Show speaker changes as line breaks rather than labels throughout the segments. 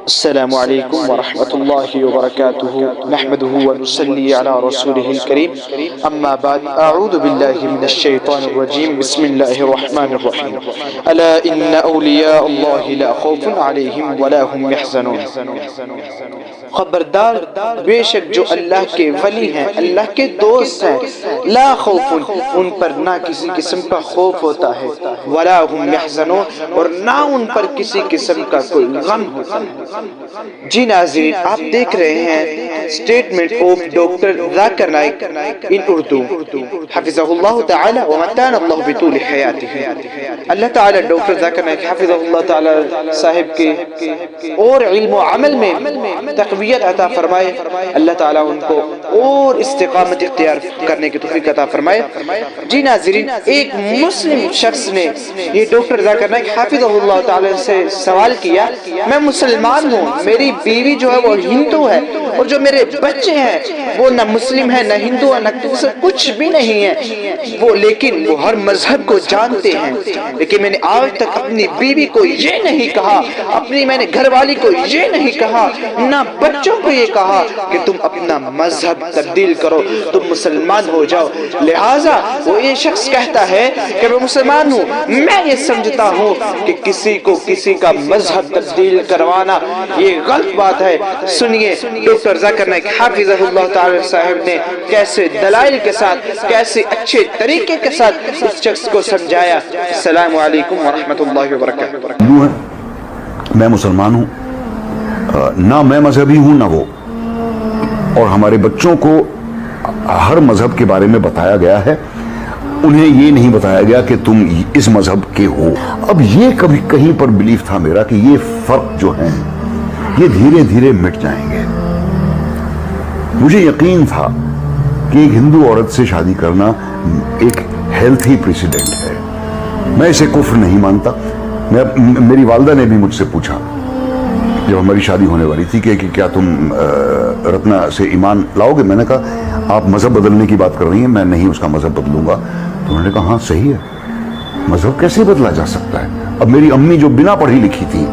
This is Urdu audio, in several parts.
السلام علیکم ورحمۃ اللہ وبرکاتہ نحمده ونصلی علی رسوله الکریم اما بعد اعوذ باللہ من الشیطان الرجیم بسم اللہ الرحمن الرحیم الا ان اولیاء اللہ لا خوف علیہم ولا هم يحزنون خبردار بے شک جو اللہ کے ولی ہیں، اللہ کے دوست ہیں، لا خوف ان پر نہ کسی قسم کا خوف ہوتا ہے، ولا هم يحزنون اور نہ ان پر کسی قسم کا کوئی غم ہوتا ہے۔ جی ناظرین، آپ دیکھ رہے ہیں statement of doctor Zakir Naik ان اردو حفظہ اللہ تعالی ومتان اللہ بطول حیاتہ۔ اللہ تعالی ڈاکٹر ذاکر نائک حفظہ اللہ تعالی صاحب کے اور علم و عمل میں تقویت عطا فرمائے، اللہ تعالی ان کو اور استقامت اختیار کرنے کی توفیق عطا فرمائے۔ جی ناظرین، ایک مسلم شخص نے یہ ڈاکٹر ذاکر نائک حفظہ اللہ تعالی سے سوال کیا، میں مسلمان ہوں، میری بیوی جو ہے وہ ہندو ہے اور جو میرے بچے ہیں وہ نہ مسلم ہے نہ ہندو ہے نہ کچھ بھی نہیں ہے، وہ لیکن وہ ہر مذہب کو جانتے ہیں، لیکن میں نے آج تک اپنی بیوی کو یہ نہیں کہا، میں نے گھر والی کو یہ نہیں کہا، نہ بچوں کو یہ کہا کہ تم اپنا مذہب تبدیل کرو، تم مسلمان ہو جاؤ۔ لہٰذا وہ یہ شخص کہتا ہے کہ میں مسلمان ہوں، میں یہ سمجھتا ہوں کہ کسی کو کسی کا مذہب تبدیل کروانا یہ غلط بات ہے۔ سنیے ڈاکٹر ذاکر نائک حافظہ اللہ تعالی صاحب نے کیسے دلائل کے ساتھ، کیسے اچھے طریقے کے ساتھ اس شخص کو سمجھایا۔ السلام علیکم ورحمۃ اللہ وبرکاتہ۔
میں مسلمان ہوں، نہ میں مذہبی ہوں نہ وہ، اور ہمارے بچوں کو ہر مذہب کے بارے میں بتایا گیا ہے، انہیں یہ نہیں بتایا گیا کہ تم اس مذہب کے ہو۔ اب یہ کبھی کہیں پر بلیف تھا میرا کہ یہ فرق جو ہیں یہ دھیرے دھیرے مٹ جائیں گے۔ مجھے یقین تھا کہ ایک ہندو عورت سے شادی کرنا ایک ہیلتھی پریسیڈنٹ ہے، میں اسے کفر نہیں مانتا۔ میری والدہ نے بھی مجھ سے پوچھا جب ہماری شادی ہونے والی تھی کہ کیا تم رتنا سے ایمان لاؤ گے؟ میں نے کہا آپ مذہب بدلنے کی بات کر رہی ہیں، میں نہیں اس کا مذہب بدلوں گا۔ تو انہوں نے کہا ہاں صحیح ہے، مذہب کیسے بدلا جا سکتا ہے؟ اب میری امی جو بنا پڑھی لکھی تھی،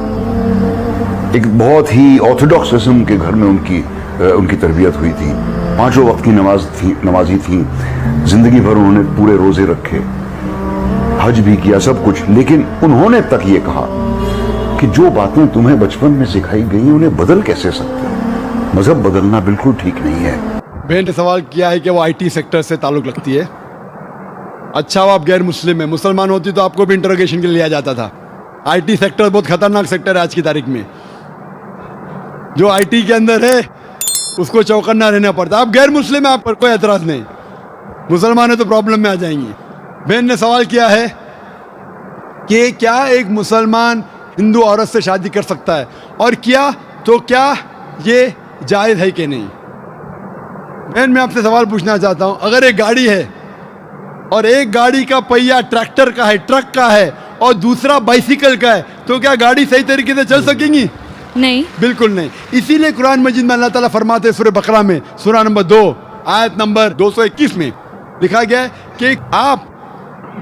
ایک بہت ہی آرتھوڈاکس قسم کے گھر میں ان کی تربیت ہوئی تھی، 5 وقت کی نمازی تھیں، زندگی بھر انہوں نے پورے روزے رکھے، حج بھی کیا، سب کچھ، لیکن انہوں نے تک یہ کہا کہ جو باتیں تمہیں بچپن میں سکھائی گئی انہیں بدل کیسے سکتے ہیں؟ مذہب بدلنا بالکل ٹھیک نہیں ہے۔
بہن نے سوال کیا ہے کہ وہ آئی ٹی سیکٹر سے تعلق رکھتی ہے۔ اچھا، وہ آپ غیر مسلم ہیں، مسلمان ہوتی تو آپ کو بھی انٹروگیشن کے لیے لیا جاتا تھا۔ آئی ٹی سیکٹر بہت خطرناک سیکٹر ہے آج کی تاریخ میں، جو آئی ٹی کے اندر ہے اس کو چوکنا رہنا پڑتا ہے۔ آپ غیر مسلم ہیں، آپ پر کوئی اعتراض نہیں، مسلمان ہیں تو پرابلم میں آ جائیں گی۔ بہن نے سوال کیا ہے کہ کیا ایک مسلمان ہندو عورت سے شادی کر سکتا ہے، اور کیا یہ جائز ہے کہ نہیں؟ بہن، میں آپ سے سوال پوچھنا چاہتا ہوں، اگر ایک گاڑی ہے اور ایک گاڑی کا پہیا ٹریکٹر کا ہے، ٹرک کا ہے، اور دوسرا بائسیکل کا ہے، تو کیا گاڑی صحیح طریقے سے چل سکیں گی؟
نہیں،
بالکل نہیں۔ اسی لیے قرآن مجید میں اللہ تعالیٰ فرماتے ہیں، سورہ بقرہ میں سورہ نمبر 2 آیت نمبر 221 میں لکھا گیا ہے کہ آپ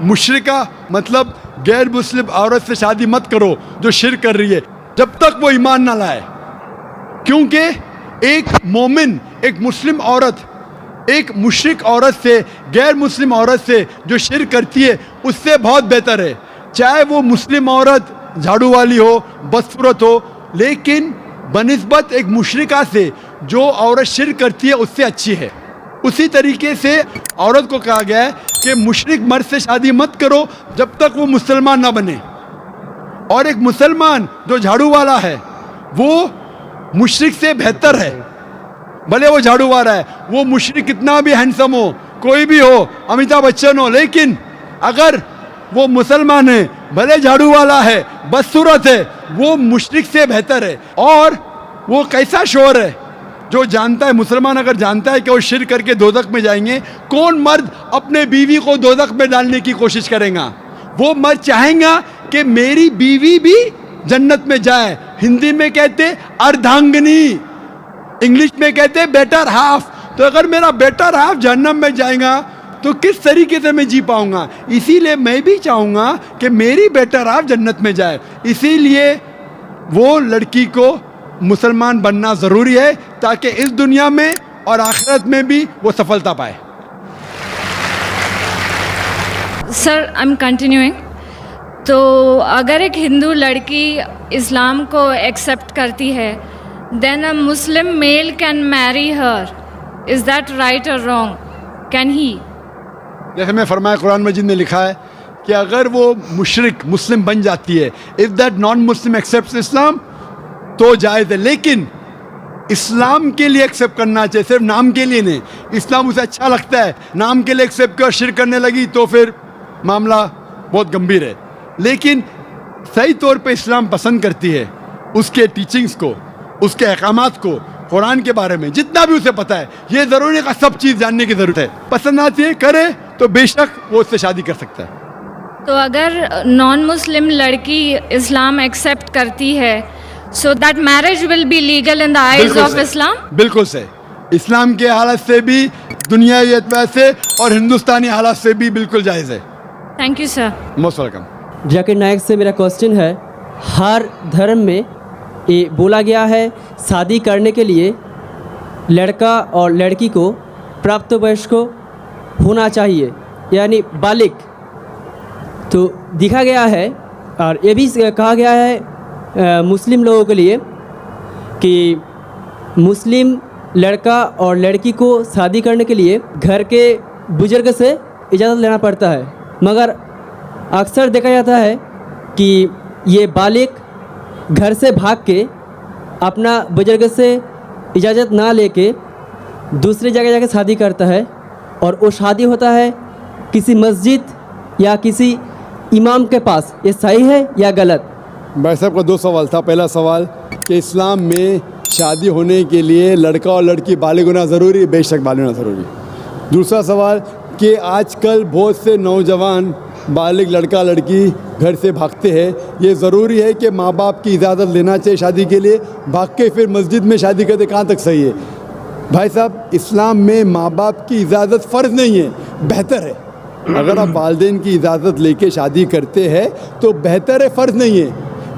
مشرکہ مطلب غیر مسلم عورت سے شادی مت کرو جو شرک کر رہی ہے جب تک وہ ایمان نہ لائے، کیونکہ ایک مومن، ایک مسلم عورت ایک مشرک عورت سے، غیر مسلم عورت سے جو شرک کرتی ہے اس سے بہت بہتر ہے، چاہے وہ مسلم عورت جھاڑو والی ہو، بدصورت ہو، لیکن بنسبت ایک مشرکہ سے جو عورت شرک کرتی ہے اس سے اچھی ہے۔ اسی طریقے سے عورت کو کہا گیا ہے کہ مشرک مرد سے شادی مت کرو جب تک وہ مسلمان نہ بنے، اور ایک مسلمان جو جھاڑو والا ہے وہ مشرک سے بہتر ہے، بھلے وہ جھاڑو والا ہے، وہ مشرک کتنا بھی ہینڈسم ہو، کوئی بھی ہو، امیتابھ بچن ہو، لیکن اگر وہ مسلمان ہے، بھلے جھاڑو والا ہے، بدصورت ہے، وہ مشرک سے بہتر ہے۔ اور وہ کیسا شوہر ہے جو جانتا ہے، مسلمان اگر جانتا ہے کہ وہ شرک کر کے دوزخ میں جائیں گے، کون مرد اپنے بیوی کو دوزخ میں ڈالنے کی کوشش کرے گا؟ وہ مرد چاہیں گا کہ میری بیوی بھی جنت میں جائے۔ ہندی میں کہتے اردھانگنی، انگلش میں کہتے بیٹر ہاف۔ تو اگر میرا بیٹر ہاف جہنم میں جائے گا تو کس طریقے سے میں جی پاؤں گا؟ اسی لیے میں بھی چاہوں گا کہ میری بیٹر ہاف جنت میں جائے۔ اسی لیے وہ لڑکی کو مسلمان بننا ضروری ہے تاکہ اس دنیا میں اور آخرت میں بھی وہ سفلتا پائے.
سر آئی ایم کنٹینیوئنگ. تو اگر ایک ہندو لڑکی اسلام کو ایکسیپٹ کرتی ہے دین اے مسلم میل کین میری ہر. از دیٹ رائٹ اور رانگ؟ Can he?
جیسے میں فرمایا قرآن مجید میں لکھا ہے کہ اگر وہ مشرک مسلم بن جاتی ہے اف دیٹ نان مسلم ایکسیپٹس اسلام تو جائز ہے، لیکن اسلام کے لیے ایکسیپٹ کرنا چاہیے، صرف نام کے لیے نہیں. اسلام اسے اچھا لگتا ہے، نام کے لیے ایکسیپٹ کر شرک کرنے لگی تو پھر معاملہ بہت گمبھیر ہے. لیکن صحیح طور پہ اسلام پسند کرتی ہے اس کے ٹیچنگز کو، اس کے احکامات کو، قرآن کے بارے میں جتنا بھی اسے پتہ ہے. یہ ضروری ہے کہ سب چیز جاننے کی ضرورت ہے. پسند آتی ہے کرے تو بے شک وہ اس سے شادی کر سکتا ہے.
تو اگر نان مسلم لڑکی اسلام ایکسیپٹ کرتی ہے so that marriage will be legal in the eyes of اسلام؟
بالکل صحیح. اسلام کے حالت سے بھی، دنیاوی اعتبار سے اور ہندوستانی حالات سے بھی بالکل جائز ہے.
Thank you sir.
Most welcome.
Zakir Naik سے میرا کوسچن ہے، ہر دھرم میں یہ بولا گیا ہے شادی کرنے کے لیے لڑکا اور لڑکی کو پراپت ویش کو ہونا چاہیے، یعنی بالغ. تو دیکھا گیا ہے اور یہ بھی کہا گیا ہے مسلم لوگوں کے لیے کہ مسلم لڑکا اور لڑکی کو شادی کرنے کے لیے گھر کے بزرگ سے اجازت لینا پڑتا ہے، مگر اکثر دیکھا جاتا ہے کہ یہ بالغ گھر سے بھاگ کے اپنا بزرگ سے اجازت نہ لے کے دوسری جگہ جا کے شادی کرتا ہے، اور وہ شادی ہوتا ہے کسی مسجد یا کسی امام کے پاس. یہ صحیح ہے یا غلط؟
بھائی صاحب کا 2 سوال تھا. پہلا سوال کہ اسلام میں شادی ہونے کے لیے لڑکا اور لڑکی بالغ ہونا ضروری؟ بے شک بالغ ہونا ضروری. دوسرا سوال کہ آج کل بہت سے نوجوان بالغ لڑکا لڑکی گھر سے بھاگتے ہیں، یہ ضروری ہے کہ ماں باپ کی اجازت لینا چاہیے شادی کے لیے، بھاگ کے پھر مسجد میں شادی کرتے، کہاں تک صحیح ہے؟ بھائی صاحب اسلام میں ماں باپ کی اجازت فرض نہیں ہے، بہتر ہے. اگر آپ والدین کی اجازت لے کے شادی کرتے ہیں تو بہتر ہے، فرض نہیں ہے.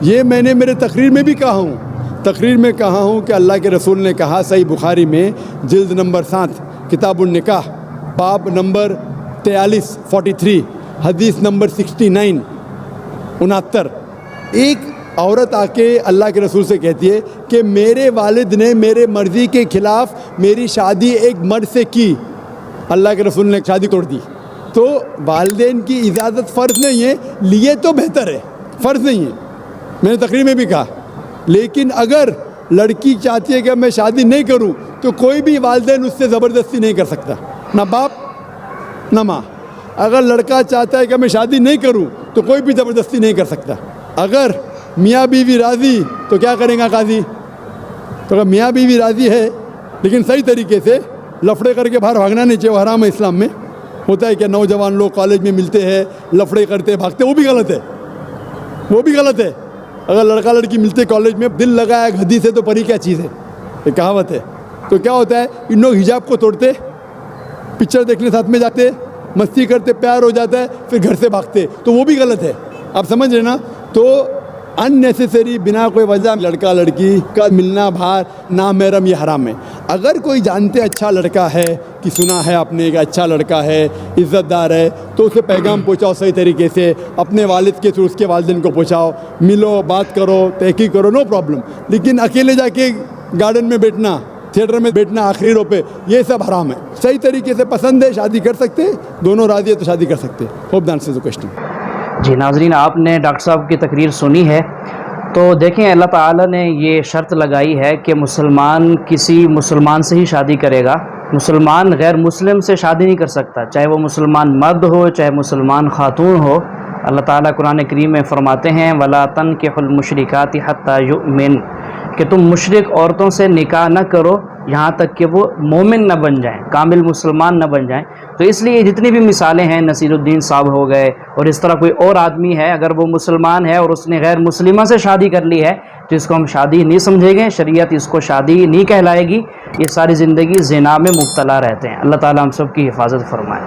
یہ میں نے میرے تقریر میں بھی کہا ہوں کہ اللہ کے رسول نے کہا صحیح بخاری میں جلد نمبر 7 کتاب النکاح باب نمبر 43 حدیث نمبر 69 ایک عورت آ کے اللہ کے رسول سے کہتی ہے کہ میرے والد نے میرے مرضی کے خلاف میری شادی ایک مرد سے کی، اللہ کے رسول نے شادی توڑ دی. تو والدین کی اجازت فرض نہیں ہے، لیے تو بہتر ہے، فرض نہیں ہے. میں نے تقریر میں بھی کہا. لیکن اگر لڑکی چاہتی ہے کہ میں شادی نہیں کروں تو کوئی بھی والدین اس سے زبردستی نہیں کر سکتا، نہ باپ نہ ماں. اگر لڑکا چاہتا ہے کہ میں شادی نہیں کروں تو کوئی بھی زبردستی نہیں کر سکتا. اگر میاں بیوی راضی تو کیا کریں گا قاضی؟ تو اگر میاں بیوی راضی ہے لیکن صحیح طریقے سے لفڑے کر کے باہر بھاگنا نہیں چاہیے، وہ حرام ہے. اسلام میں ہوتا ہے کہ نوجوان لوگ کالج میں ملتے ہیں، لفڑے کرتے بھاگتے، وہ بھی غلط ہے. اگر لڑکا لڑکی ملتے کالج میں، دل لگایا گدی سے تو پری کیا چیز ہے، یہ کہاوت ہے. تو کیا ہوتا ہے، ان لوگ حجاب کو توڑتے، پکچر دیکھنے ساتھ میں جاتے، مستی کرتے، پیار ہو جاتا ہے، پھر گھر سے بھاگتے، تو وہ بھی غلط ہے. آپ سمجھ رہے نا؟ تو ان نیسیسری بنا کوئی وجہ لڑکا لڑکی کا ملنا باہر نامحرم یہ حرام ہے. اگر کوئی جانتے اچھا لڑکا ہے کہ سنا ہے آپ نے کہ اچھا لڑکا ہے، عزت دار ہے، تو اسے پیغام پہنچاؤ صحیح طریقے سے، اپنے والد کے تھرو اس کے والدین کو پہنچاؤ، ملو، بات کرو، تحقیق کرو، نو پرابلم. لیکن اکیلے جا کے گارڈن میں بیٹھنا، تھیٹر میں بیٹھنا آخری رو پہ، یہ سب حرام ہے. صحیح طریقے سے پسند ہے شادی کر سکتے، دونوں راضی ہے تو شادی کر سکتے. ہوپ دان سے کوشچن.
جی ناظرین، آپ نے ڈاکٹر صاحب کی تقریر سنی ہے. تو دیکھیں اللہ تعالیٰ نے یہ شرط لگائی ہے کہ مسلمان کسی مسلمان سے ہی شادی کرے گا. مسلمان غیر مسلم سے شادی نہیں کر سکتا، چاہے وہ مسلمان مرد ہو چاہے مسلمان خاتون ہو. اللہ تعالیٰ قرآن کریم میں فرماتے ہیں وَلَا تَنْكِحُوا الْمُشْرِكَاتِ حَتَّى يُؤْمِنْ، کہ تم مشرک عورتوں سے نکاح نہ کرو یہاں تک کہ وہ مومن نہ بن جائیں، کامل مسلمان نہ بن جائیں. تو اس لیے جتنی بھی مثالیں ہیں، نصیر الدین صاحب ہو گئے، اور اس طرح کوئی اور آدمی ہے، اگر وہ مسلمان ہے اور اس نے غیر مسلمہ سے شادی کر لی ہے تو اس کو ہم شادی نہیں سمجھیں گے، شریعت اس کو شادی نہیں کہلائے گی. یہ ساری زندگی زنا میں مبتلا رہتے ہیں. اللہ تعالیٰ ہم سب کی حفاظت فرمائے.